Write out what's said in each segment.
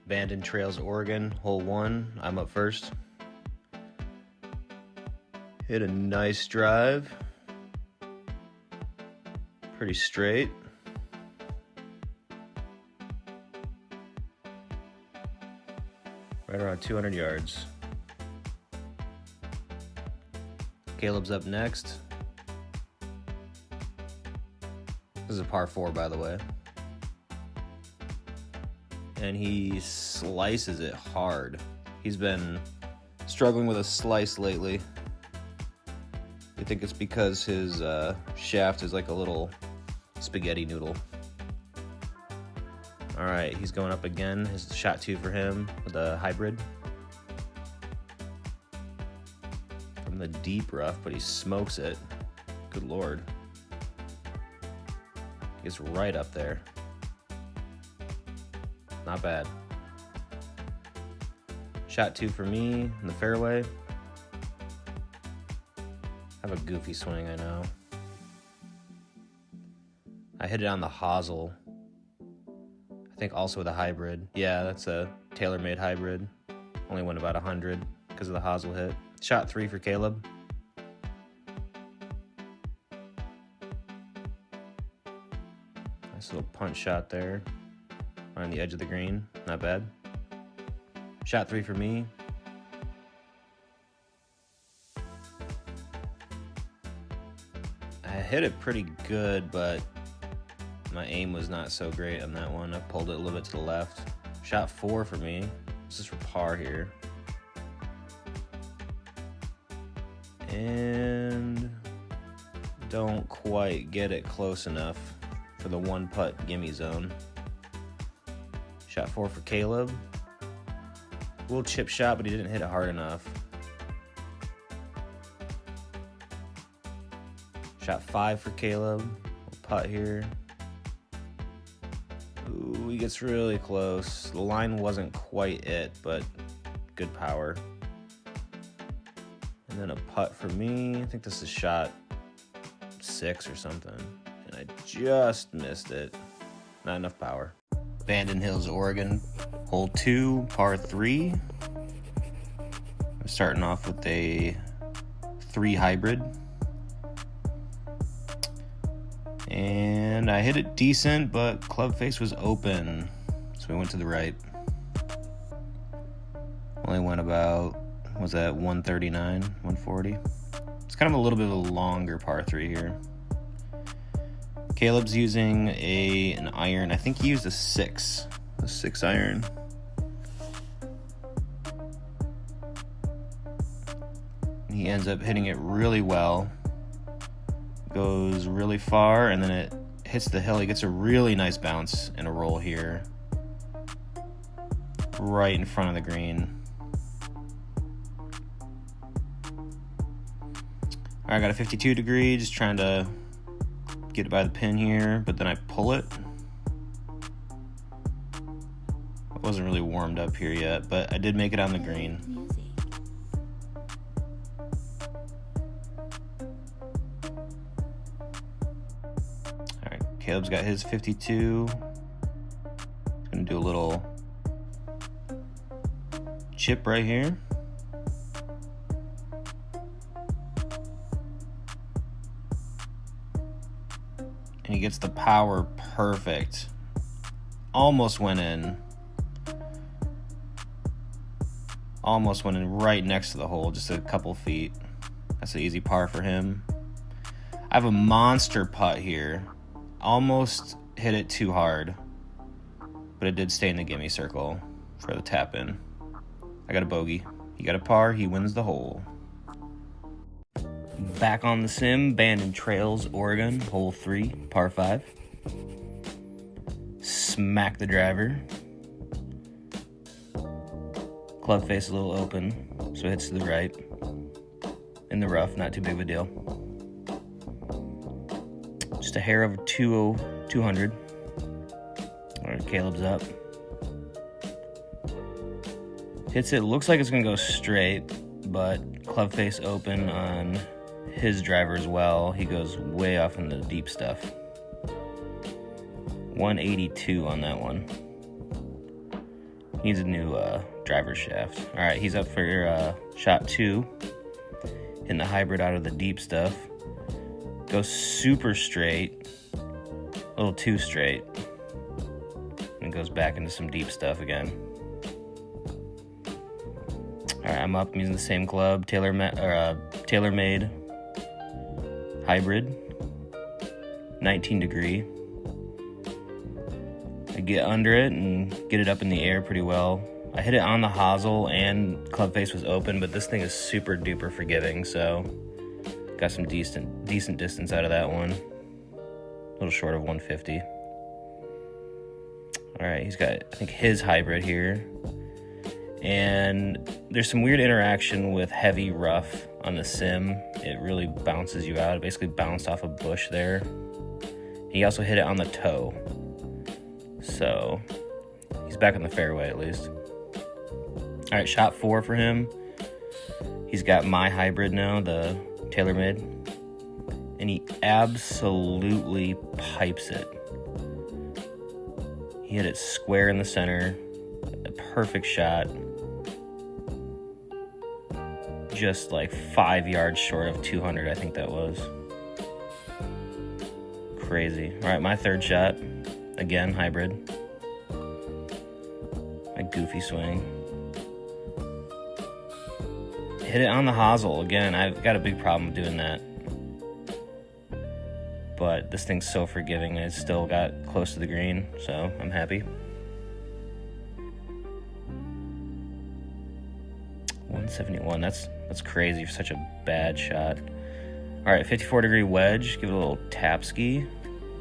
Bandon Trails, Oregon, hole 1. I'm up first. Hit a nice drive. Pretty straight. Right around 200 yards. Caleb's up next. This is a par 4, by the way. And he slices it hard. He's been struggling with a slice lately. I think it's because his shaft is like a little spaghetti noodle. All right, he's going up again. His shot 2 for him with a hybrid. From the deep rough, but he smokes it. Good Lord. Gets right up there. Not bad. Shot 2 for me in the fairway. I have a goofy swing, I know. I hit it on the hosel. I think also with a hybrid. Yeah, that's a tailor-made hybrid. Only went about 100 because of the hosel hit. Shot 3 for Caleb. Nice little punch shot there on the edge of the green. Not bad. Shot 3 for me. I hit it pretty good, but my aim was not so great on that one. I pulled it a little bit to the left. Shot 4 for me. This is for par here. And don't quite get it close enough for the 1-putt gimme zone. Shot 4 for Caleb. A little chip shot, but he didn't hit it hard enough. Shot 5 for Caleb. Little putt here. Ooh, he gets really close. The line wasn't quite it, but good power. And then a putt for me. I think this is shot 6 or something. And I just missed it. Not enough power. Bandon Hills, Oregon. Hole 2, par 3. I'm starting off with a 3 hybrid. And I hit it decent, but club face was open. So we went to the right. Only went about, what was that, 139, 140? It's kind of a little bit of a longer par 3 here. Caleb's using an iron. I think he used a 6 iron. He ends up hitting it really well. Goes really far, and then it hits the hill. He gets a really nice bounce and a roll here. Right in front of the green. All right, I got a 52 degree, just trying to get it by the pin here, but then I pull it. I wasn't really warmed up here yet, but I did make it on the green. All right, Caleb's got his 52. He's gonna do a little chip right here. And he gets the power perfect. Almost went in. Almost went in right next to the hole, just a couple feet. That's an easy par for him. I have a monster putt here. Almost hit it too hard, but it did stay in the gimme circle for the tap in. I got a bogey. He got a par, he wins the hole. Back on the sim, Bandon Trails, Oregon, hole 3, par 5. Smack the driver. Club face a little open, so it hits to the right. In the rough, not too big of a deal. Just a hair of 200. All right, Caleb's up. Hits it, looks like it's gonna go straight, but club face open on his driver as well. He goes way off in the deep stuff. 182 on that one. Needs a new driver shaft. All right, he's up for shot 2 in the hybrid out of the deep stuff. Goes super straight, a little too straight, and goes back into some deep stuff again. All right, I'm up. I'm using the same club, TaylorMade hybrid, 19 degree. I get under it and get it up in the air pretty well. I hit it on the hosel and club face was open, but this thing is super duper forgiving, so got some decent distance out of that one. A little short of 150. All right, he's got, I think, his hybrid here. And there's some weird interaction with heavy rough on the sim. It really bounces you out. It basically bounced off a bush there. He also hit it on the toe. So he's back in the fairway at least. All right, shot 4 for him. He's got my hybrid now, the TaylorMade, and he absolutely pipes it. He hit it square in the center, a perfect shot, just like 5 yards short of 200, I think that was. Crazy. All right, my third shot, again, hybrid. A goofy swing. Hit it on the hosel. Again, I've got a big problem with doing that. But this thing's so forgiving. I still got close to the green, so I'm happy. 171, that's crazy for such a bad shot. All right, 54 degree wedge, give it a little tap ski,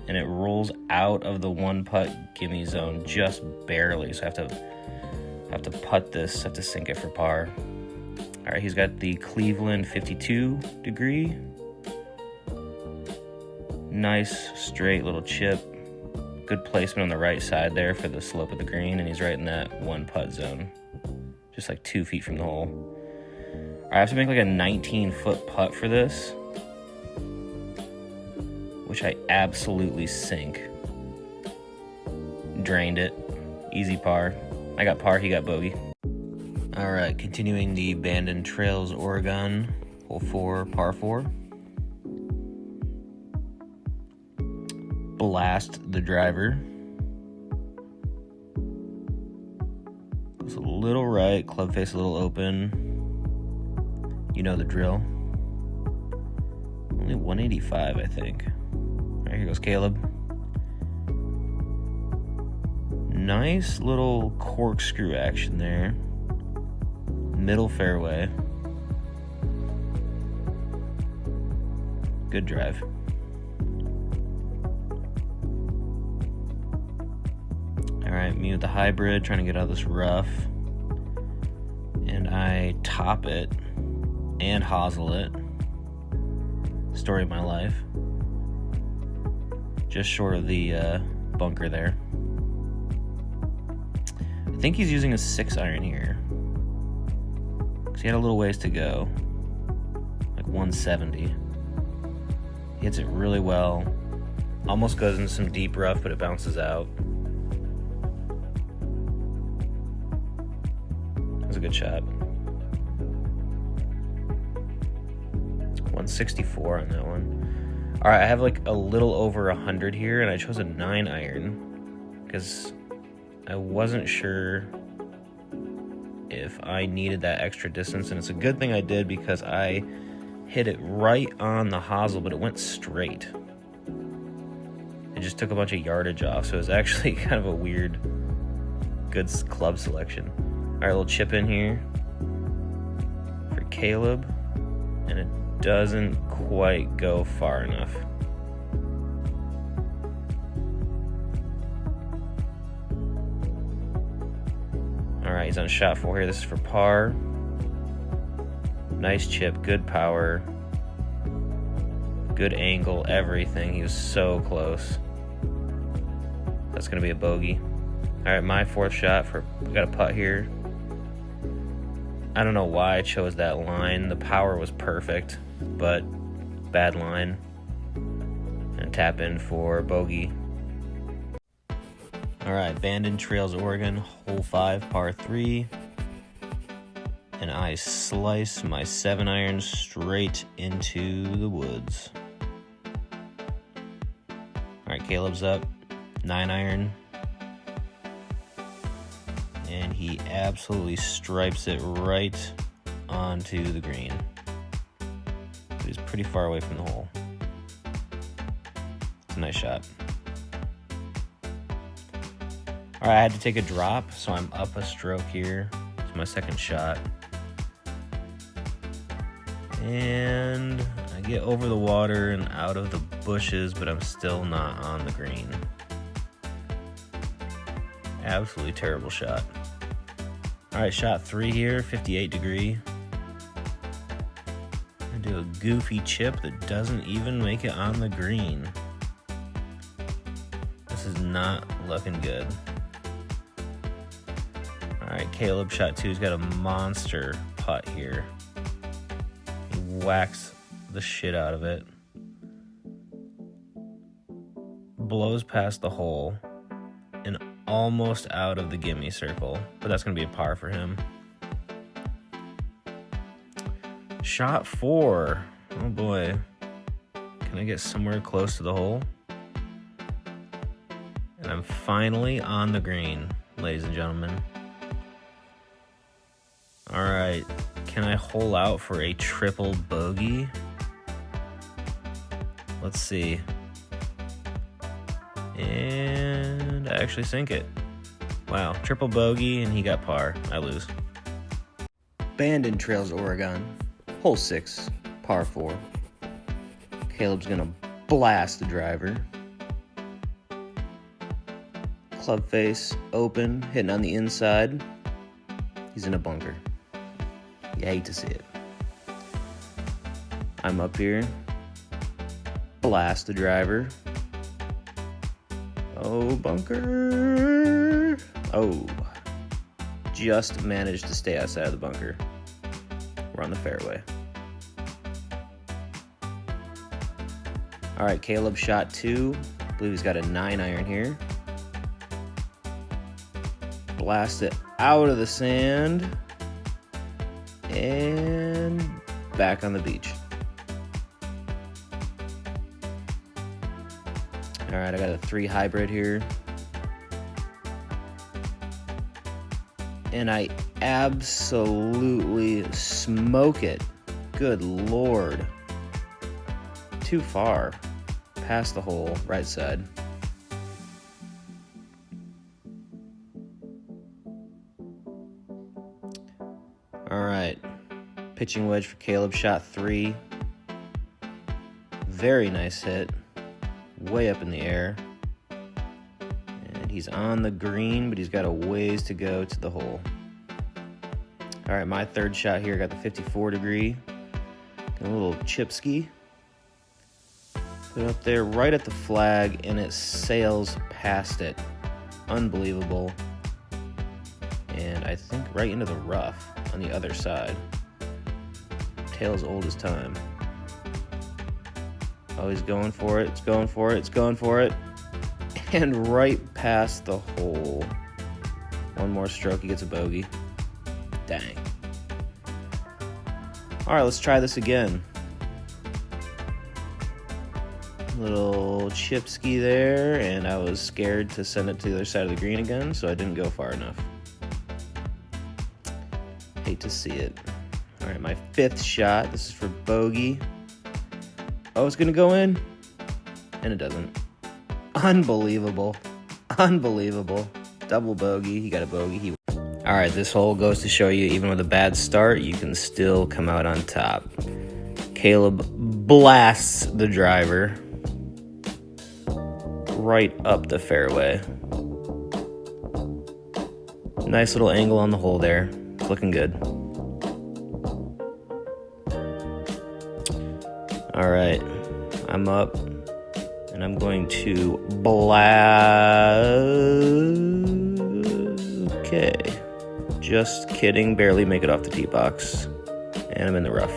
and it rolls out of the one putt gimme zone just barely. So I have to putt this, have to sink it for par. All right, he's got the Cleveland 52 degree. Nice straight little chip. Good placement on the right side there for the slope of the green, and he's right in that one putt zone. Just like 2 feet from the hole. All right, I have to make like a 19-foot putt for this, which I absolutely sink. Drained it. Easy par. I got par, he got bogey. All right, continuing the Bandon Trails, Oregon, hole 4, par 4. Blast the driver. Goes a little right, club face a little open. You know the drill. Only 185, I think. All right, here goes Caleb. Nice little corkscrew action there. Middle fairway. Good drive. All right, me with the hybrid, trying to get out of this rough. And I top it and hosel it. Story of my life. Just short of the bunker there. I think he's using a 6-iron here. Because he had a little ways to go. Like 170. He hits it really well. Almost goes into some deep rough, but it bounces out. That was a good shot. 164 on that one. All right, I have like a little over 100 here, and I chose a 9-iron because I wasn't sure if I needed that extra distance, and it's a good thing I did because I hit it right on the hosel, but it went straight. It just took a bunch of yardage off, so it was actually kind of a weird, good club selection. All right, a little chip in here for Caleb, and it doesn't quite go far enough. All right, he's on shot 4 here. This is for par. Nice chip, good power, good angle, everything. He was so close. That's gonna be a bogey. All right, my 4th shot for, we got a putt here. I don't know why I chose that line. The power was perfect, but bad line. And tap in for bogey. All right, Bandon Trails, Oregon, hole 5, par 3. And I slice my 7-iron straight into the woods. All right, Caleb's up, 9-iron. And he absolutely stripes it right onto the green. He's pretty far away from the hole. It's a nice shot. All right, I had to take a drop, so I'm up a stroke here. It's my second shot. And I get over the water and out of the bushes, but I'm still not on the green. Absolutely terrible shot. All right, shot 3 here, 58 degree. I do a goofy chip that doesn't even make it on the green. This is not looking good. All right, Caleb, shot 2, he's got a monster putt here. He whacks the shit out of it. Blows past the hole and almost out of the gimme circle, but that's gonna be a par for him. Shot 4, oh boy. Can I get somewhere close to the hole? And I'm finally on the green, ladies and gentlemen. All right, can I hole out for a triple bogey? Let's see. And I actually sink it. Wow, triple bogey and he got par. I lose. Bandon Trails, Oregon, hole 6, par 4. Caleb's gonna blast the driver. Club face open, hitting on the inside. He's in a bunker. You hate to see it. I'm up here. Blast the driver. Oh, bunker. Oh. Just managed to stay outside of the bunker. We're on the fairway. All right, Caleb shot 2. I believe he's got a 9-iron here. Blast it out of the sand. And back on the beach. All right, I got a 3 hybrid here. And I absolutely smoke it. Good Lord. Too far. Past the hole, right side. All right, pitching wedge for Caleb, shot 3. Very nice hit, way up in the air. And he's on the green, but he's got a ways to go to the hole. All right, my third shot here, got the 54 degree. Got a little chip ski. Put it up there right at the flag, and it sails past it. Unbelievable. And I think right into the rough on the other side. Tail's old as time. Oh, he's going for it. It's going for it. It's going for it. And right past the hole. One more stroke, he gets a bogey. Dang. All right, let's try this again. Little chip ski there, and I was scared to send it to the other side of the green again, so I didn't go far enough. Hate to see it. All right, my 5th shot. This is for bogey. Oh, it's gonna go in, and it doesn't. Unbelievable. Unbelievable. Double bogey. He got a bogey. All right, this hole goes to show you, even with a bad start, you can still come out on top. Caleb blasts the driver right up the fairway. Nice little angle on the hole there. It's looking good. All right, I'm up, and I'm going to Okay, just kidding. Barely make it off the tee box, and I'm in the rough.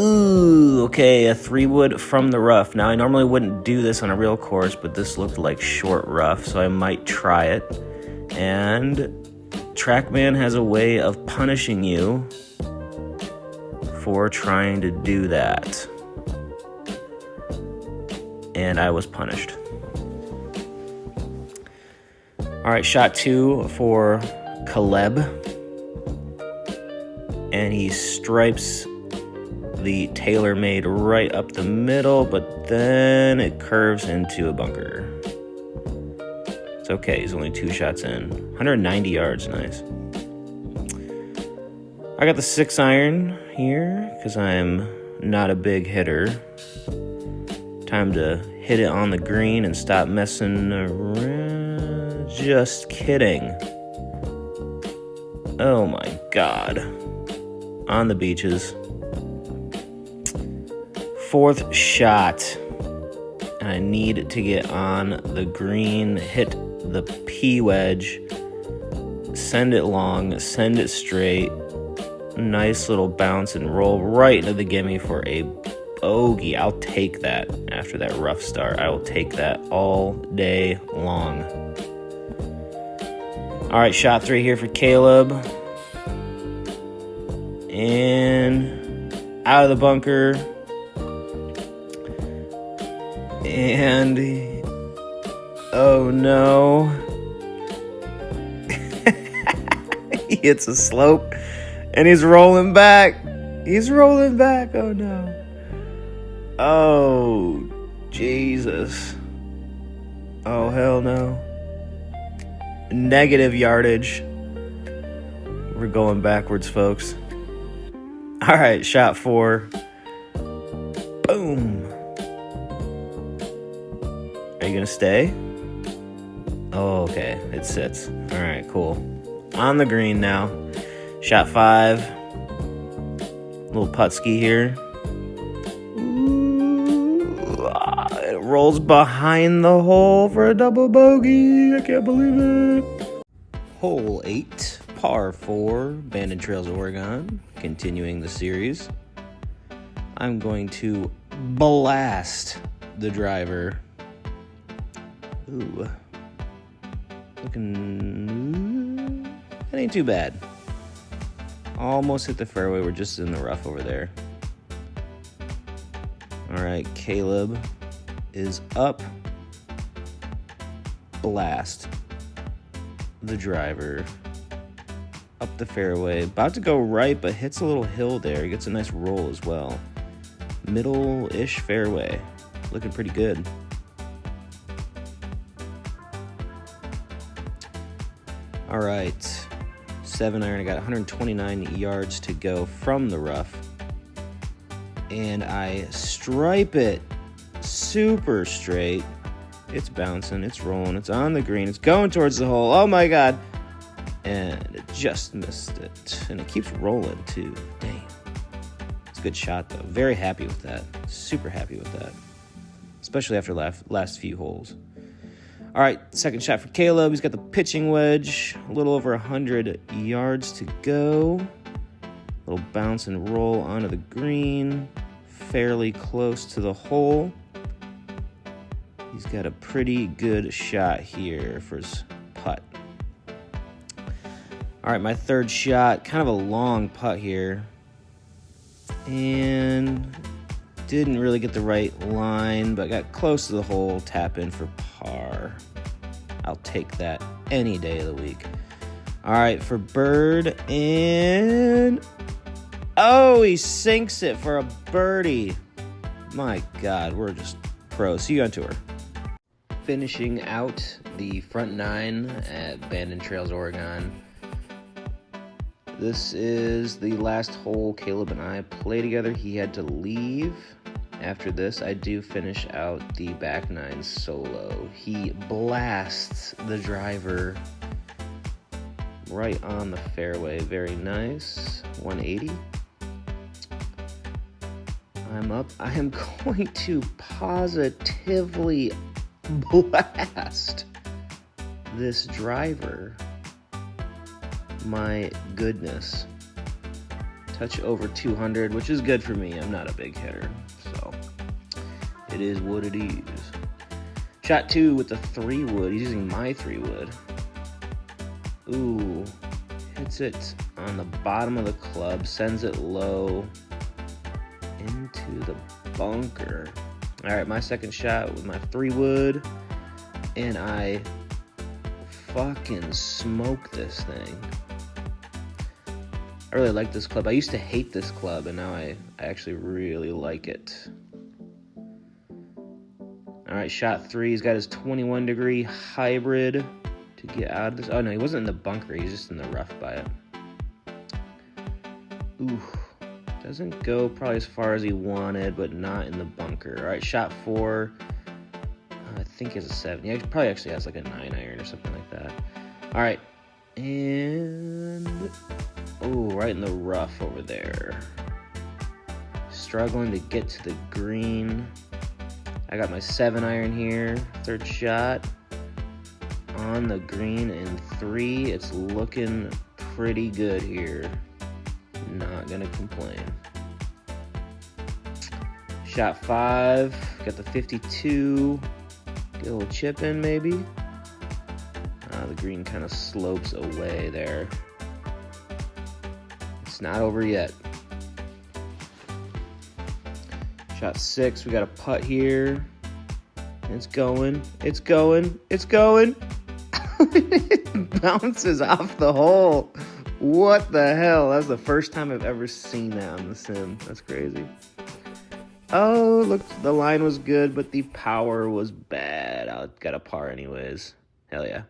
Ooh, okay, a 3-wood from the rough. Now, I normally wouldn't do this on a real course, but this looked like short rough, so I might try it. And Trackman has a way of punishing you for trying to do that. And I was punished. All right, shot 2 for Caleb. And he stripes the TaylorMade right up the middle, but then it curves into a bunker. It's okay, he's only 2 shots in. 190 yards, nice. I got the 6-iron here, because I'm not a big hitter. Time to hit it on the green and stop messing around. Just kidding. Oh my God. On the beaches. 4th shot. And I need to get on the green, hit the P wedge, send it long, send it straight. Nice little bounce and roll right into the gimme for a bogey. I'll take that after that rough start. I will take that all day long. All right, shot 3 here for Caleb. And out of the bunker. And oh no. He hits a slope and he's rolling back. He's rolling back. Oh no. Oh, Jesus. Oh, hell no. Negative yardage. We're going backwards, folks. All right, shot 4. Boom. Are you going to stay? Oh, okay. It sits. All right, cool. On the green now. Shot 5. Little putt ski here. It rolls behind the hole for a double bogey. I can't believe it. Hole 8, par 4, Bandon Trails, Oregon. Continuing the series. I'm going to blast the driver. Ooh. Looking... That ain't too bad. Almost hit the fairway. We're just in the rough over there. All right, Caleb is up. Blast the driver up the fairway. About to go right, but hits a little hill there. He gets a nice roll as well. Middle-ish fairway. Looking pretty good. All right, 7-iron. I got 129 yards to go from the rough. And I stripe it super straight. It's bouncing, it's rolling, it's on the green, it's going towards the hole. Oh my God. And it just missed it. And it keeps rolling too. Dang. It's a good shot though. Very happy with that. Super happy with that. Especially after last few holes. All right, second shot for Caleb. He's got the pitching wedge. A little over 100 yards to go. Little bounce and roll onto the green. Fairly close to the hole. He's got a pretty good shot here for his putt. All right, my third shot. Kind of a long putt here. And didn't really get the right line, but got close to the hole. Tap in for par. I'll take that any day of the week. All right, for bird, and oh, he sinks it for a birdie. My God, we're just pros. See you on tour. Finishing out the front 9 at Bandon Trails, Oregon. This is the last hole Caleb and I play together. He had to leave. After this, I do finish out the back 9 solo. He blasts the driver right on the fairway. Very nice. 180. I'm up. I am going to positively blast this driver. My goodness. touch over 200, which is good for me. I'm not a big hitter, so it is what it is. Shot 2 with the 3-wood. He's using my 3-wood. Ooh, hits it on the bottom of the club, sends it low into the bunker. All right, my second shot with my 3-wood, and I fucking smoke this thing. I really like this club. I used to hate this club, and now I actually really like it. All right, shot 3. He's got his 21-degree hybrid to get out of this. Oh, no, he wasn't in the bunker. He's just in the rough by it. Ooh, doesn't go probably as far as he wanted, but not in the bunker. All right, shot 4. I think he has a 7. He probably actually has like a 9-iron or something like that. All right, and oh, right in the rough over there. Struggling to get to the green. I got my 7-iron here. Third shot on the green in 3. It's looking pretty good here. Not gonna complain. Shot 5. Got the 52. Get a little chip in maybe. The green kind of slopes away there. It's not over yet. Shot 6, we got a putt here. It's going, it's going, it's going. It bounces off the hole. What the hell? That's the first time I've ever seen that on the sim. That's crazy. Oh, look, the line was good, but the power was bad. I got a par anyways. Hell yeah.